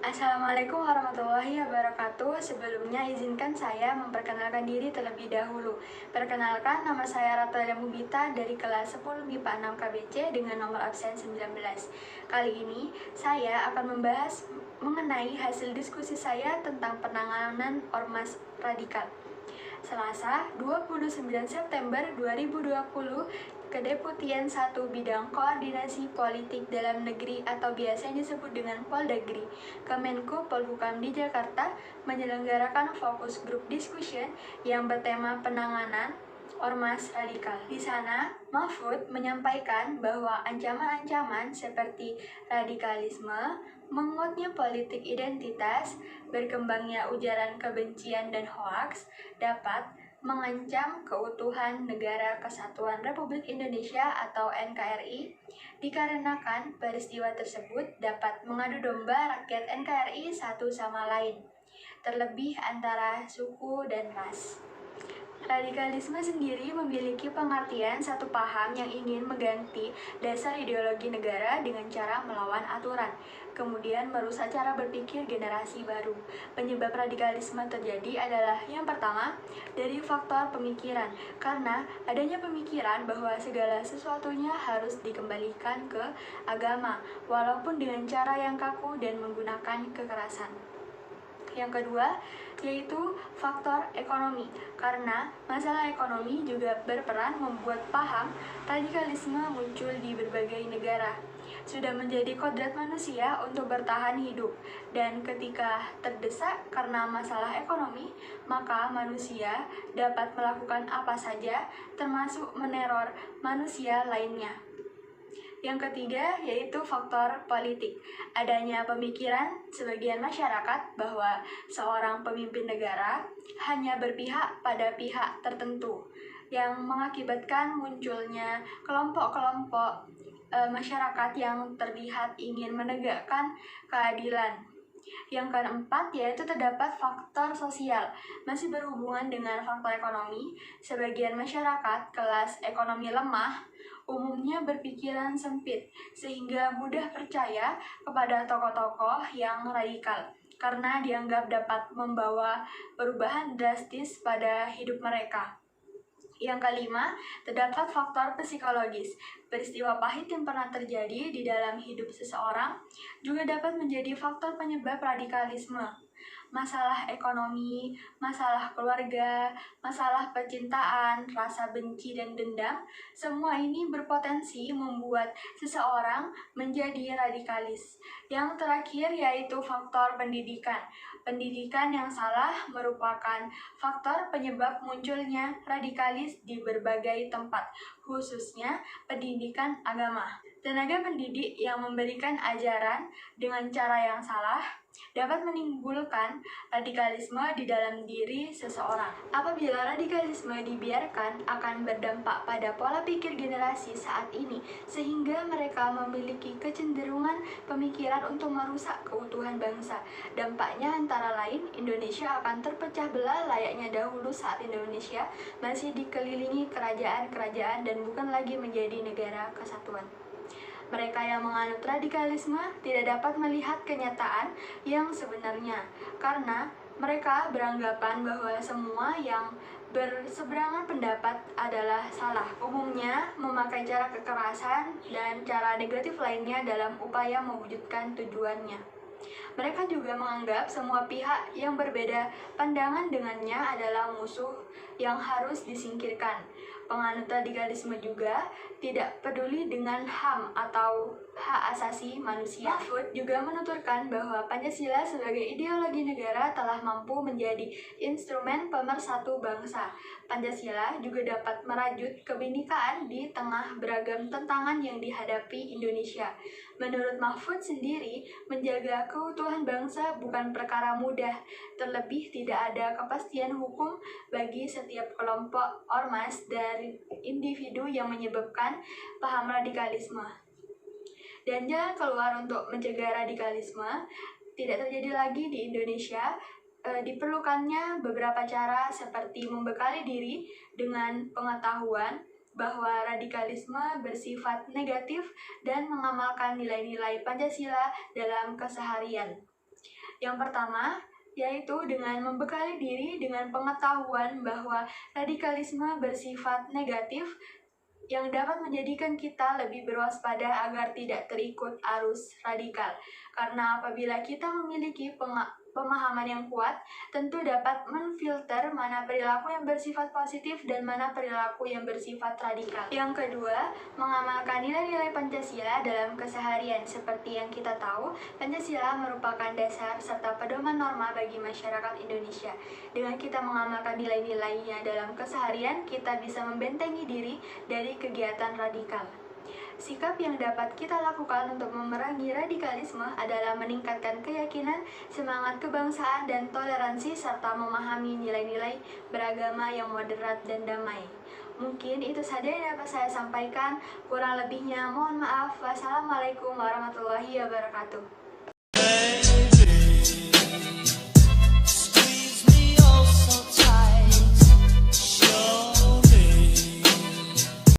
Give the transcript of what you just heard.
Assalamualaikum warahmatullahi wabarakatuh. Sebelumnya izinkan saya memperkenalkan diri terlebih dahulu. Perkenalkan, nama saya Ratu Mubita dari kelas 10 MIPA 6 KBC dengan nomor absen 19. Kali ini saya akan membahas mengenai hasil diskusi saya tentang penanganan ormas radikal. Selasa, 29 September 2020, Kedeputian 1 Bidang Koordinasi Politik Dalam Negeri atau biasa disebut dengan Poldagri, Kemenko Polhukam di Jakarta menyelenggarakan fokus group discussion yang bertema penanganan ormas radikal. Di sana, Mahfud menyampaikan bahwa ancaman-ancaman seperti radikalisme, menguatnya politik identitas, berkembangnya ujaran kebencian dan hoaks dapat mengancam keutuhan Negara Kesatuan Republik Indonesia atau NKRI, dikarenakan peristiwa tersebut dapat mengadu domba rakyat NKRI satu sama lain, terlebih antara suku dan ras. Radikalisme sendiri memiliki pengertian satu paham yang ingin mengganti dasar ideologi negara dengan cara melawan aturan, kemudian merusak cara berpikir generasi baru. Penyebab radikalisme terjadi adalah yang pertama, dari faktor pemikiran, karena adanya pemikiran bahwa segala sesuatunya harus dikembalikan ke agama, walaupun dengan cara yang kaku dan menggunakan kekerasan. Yang kedua, yaitu faktor ekonomi, karena masalah ekonomi juga berperan membuat paham radikalisme muncul di berbagai negara. Sudah menjadi kodrat manusia untuk bertahan hidup, dan ketika terdesak karena masalah ekonomi, maka manusia dapat melakukan apa saja, termasuk meneror manusia lainnya. Yang ketiga, yaitu faktor politik. Adanya pemikiran sebagian masyarakat bahwa seorang pemimpin negara hanya berpihak pada pihak tertentu, yang mengakibatkan munculnya kelompok-kelompok masyarakat yang terlihat ingin menegakkan keadilan. Yang keempat, yaitu terdapat faktor sosial. Masih berhubungan dengan faktor ekonomi, sebagian masyarakat kelas ekonomi lemah umumnya berpikiran sempit, sehingga mudah percaya kepada tokoh-tokoh yang radikal, karena dianggap dapat membawa perubahan drastis pada hidup mereka. Yang kelima, terdapat faktor psikologis. Peristiwa pahit yang pernah terjadi di dalam hidup seseorang juga dapat menjadi faktor penyebab radikalisme. Masalah ekonomi, masalah keluarga, masalah percintaan, rasa benci dan dendam, semua ini berpotensi membuat seseorang menjadi radikalis. Yang terakhir yaitu faktor pendidikan. Pendidikan yang salah merupakan faktor penyebab munculnya radikalis di berbagai tempat, khususnya pendidikan agama. Tenaga pendidik yang memberikan ajaran dengan cara yang salah dapat menimbulkan radikalisme di dalam diri seseorang. Apabila radikalisme dibiarkan, akan berdampak pada pola pikir generasi saat ini, sehingga mereka memiliki kecenderungan pemikiran untuk merusak keutuhan bangsa. Dampaknya antara lain, Indonesia akan terpecah belah layaknya dahulu saat Indonesia masih dikelilingi kerajaan-kerajaan dan bukan lagi menjadi negara kesatuan. Mereka yang menganut radikalisme tidak dapat melihat kenyataan yang sebenarnya, karena mereka beranggapan bahwa semua yang berseberangan pendapat adalah salah. Umumnya memakai cara kekerasan dan cara negatif lainnya dalam upaya mewujudkan tujuannya. Mereka juga menganggap semua pihak yang berbeda pandangan dengannya adalah musuh yang harus disingkirkan. Penganut radikalisme juga tidak peduli dengan HAM atau hak asasi manusia. Mahfud juga menuturkan bahwa Pancasila sebagai ideologi negara telah mampu menjadi instrumen pemersatu bangsa. Pancasila juga dapat merajut kebinekaan di tengah beragam tantangan yang dihadapi Indonesia. Menurut Mahfud sendiri, menjaga keutuhan bangsa bukan perkara mudah, terlebih tidak ada kepastian hukum bagi setiap kelompok ormas dari individu yang menyebabkan paham radikalisme. Dan jalan keluar untuk mencegah radikalisme tidak terjadi lagi di Indonesia. Diperlukannya beberapa cara seperti membekali diri dengan pengetahuan bahwa radikalisme bersifat negatif dan mengamalkan nilai-nilai Pancasila dalam keseharian. Yang pertama, yaitu dengan membekali diri dengan pengetahuan bahwa radikalisme bersifat negatif yang dapat menjadikan kita lebih berwaspada agar tidak terikut arus radikal. Karena apabila kita memiliki pemahaman yang kuat, tentu dapat menfilter mana perilaku yang bersifat positif dan mana perilaku yang bersifat radikal. Yang kedua, mengamalkan nilai-nilai Pancasila dalam keseharian. Seperti yang kita tahu, Pancasila merupakan dasar serta pedoman norma bagi masyarakat Indonesia. Dengan kita mengamalkan nilai-nilainya dalam keseharian, kita bisa membentengi diri dari kegiatan radikal. Sikap yang dapat kita lakukan untuk memerangi radikalisme adalah meningkatkan keyakinan, semangat kebangsaan, dan toleransi, serta memahami nilai-nilai beragama yang moderat dan damai. Mungkin itu saja yang dapat saya sampaikan. Kurang lebihnya mohon maaf. Wassalamualaikum warahmatullahi wabarakatuh.